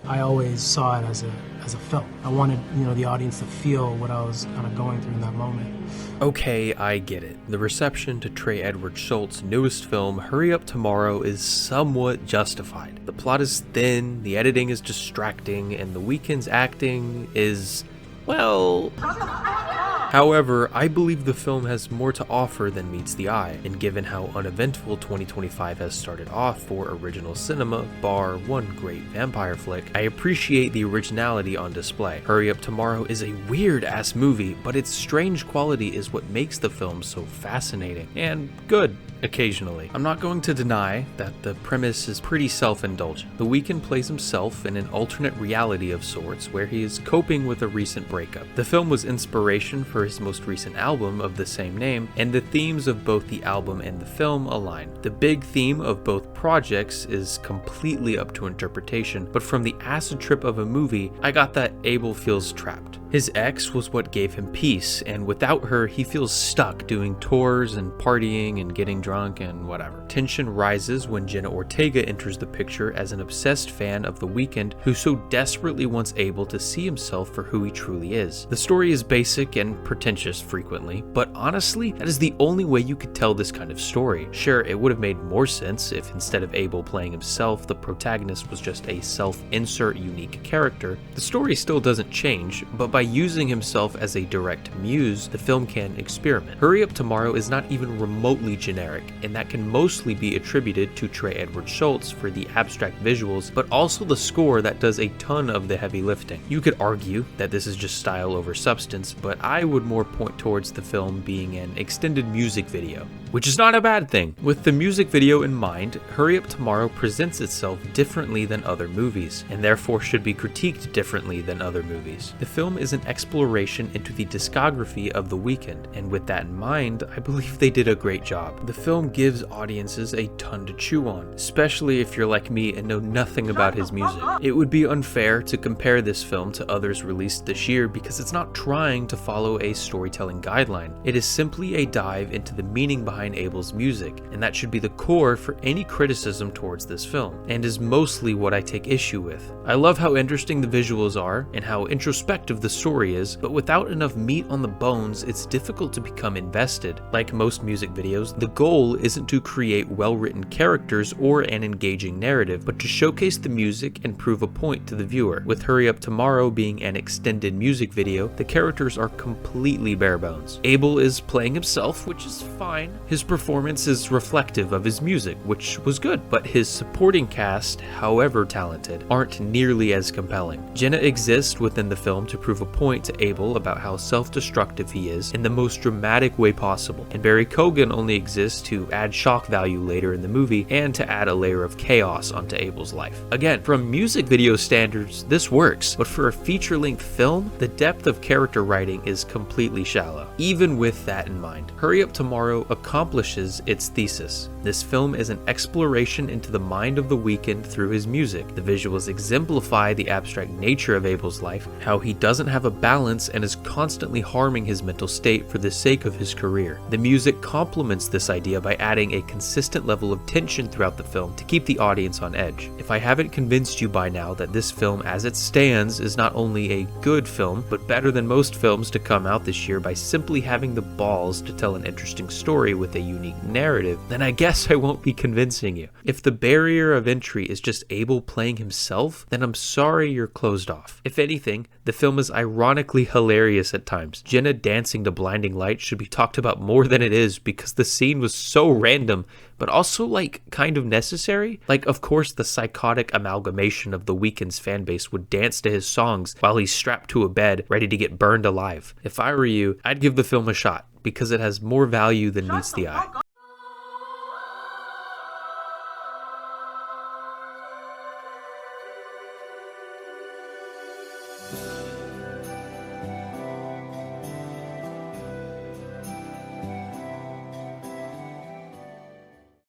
I always saw it as a film. I wanted, the audience to feel what I was kind of going through in that moment. Okay, I get it. The reception to Trey Edward Schultz's newest film, Hurry Up Tomorrow, is somewhat justified. The plot is thin, the editing is distracting, and The Weeknd's acting is, well... However, I believe the film has more to offer than meets the eye, and given how uneventful 2025 has started off for original cinema, bar one great vampire flick, I appreciate the originality on display. Hurry Up Tomorrow is a weird-ass movie, but its strange quality is what makes the film so fascinating, and good. Occasionally. I'm not going to deny that the premise is pretty self-indulgent. The Weeknd plays himself in an alternate reality of sorts where he is coping with a recent breakup. The film was inspiration for his most recent album of the same name, and the themes of both the album and the film align. The big theme of both projects is completely up to interpretation, but from the acid trip of a movie, I got that Abel feels trapped. His ex was what gave him peace, and without her, he feels stuck doing tours and partying and getting drunk and whatever. Tension rises when Jenna Ortega enters the picture as an obsessed fan of The Weeknd who so desperately wants Abel to see himself for who he truly is. The story is basic and pretentious frequently, but honestly, that is the only way you could tell this kind of story. Sure, it would have made more sense if instead of Abel playing himself, the protagonist was just a self-insert unique character. The story still doesn't change, but by using himself as a direct muse, the film can experiment. Hurry Up Tomorrow is not even remotely generic, and that can mostly be attributed to Trey Edward Schultz for the abstract visuals, but also the score that does a ton of the heavy lifting. You could argue that this is just style over substance, but I would more point towards the film being an extended music video, which is not a bad thing. With the music video in mind, Hurry Up Tomorrow presents itself differently than other movies, and therefore should be critiqued differently than other movies. The film is an exploration into the discography of The Weeknd, and with that in mind, I believe they did a great job. The film gives audiences a ton to chew on, especially if you're like me and know nothing about his music. It would be unfair to compare this film to others released this year because it's not trying to follow a storytelling guideline. It is simply a dive into the meaning behind Abel's music, and that should be the core for any criticism towards this film, and is mostly what I take issue with. I love how interesting the visuals are and how introspective the story is, but without enough meat on the bones, it's difficult to become invested. Like most music videos, the goal isn't to create well-written characters or an engaging narrative, but to showcase the music and prove a point to the viewer. With Hurry Up Tomorrow being an extended music video, the characters are completely bare bones. Abel is playing himself, which is fine. His performance is reflective of his music, which was good, but his supporting cast, however talented, aren't nearly as compelling. Jenna exists within the film to prove a point to Abel about how self-destructive he is in the most dramatic way possible, and Barry Keoghan only exists to add shock value later in the movie and to add a layer of chaos onto Abel's life. Again, from music video standards, this works, but for a feature-length film, the depth of character writing is completely shallow. Even with that in mind, Hurry Up Tomorrow accomplishes its thesis. This film is an exploration into the mind of The Weeknd through his music. The visuals exemplify the abstract nature of Abel's life, how he doesn't have a balance and is constantly harming his mental state for the sake of his career. The music complements this idea by adding a consistent level of tension throughout the film to keep the audience on edge. If I haven't convinced you by now that this film as it stands is not only a good film, but better than most films to come out this year by simply having the balls to tell an interesting story with a unique narrative, then I guess I won't be convincing you. If the barrier of entry is just Abel playing himself, then I'm sorry you're closed off. If anything, the film is ironically hilarious at times. Jenna dancing to Blinding Lights should be talked about more than it is because the scene was so random, but also kind of necessary. Of course the psychotic amalgamation of The Weeknd's fanbase would dance to his songs while he's strapped to a bed ready to get burned alive. If I were you, I'd give the film a shot because it has more value than meets the eye.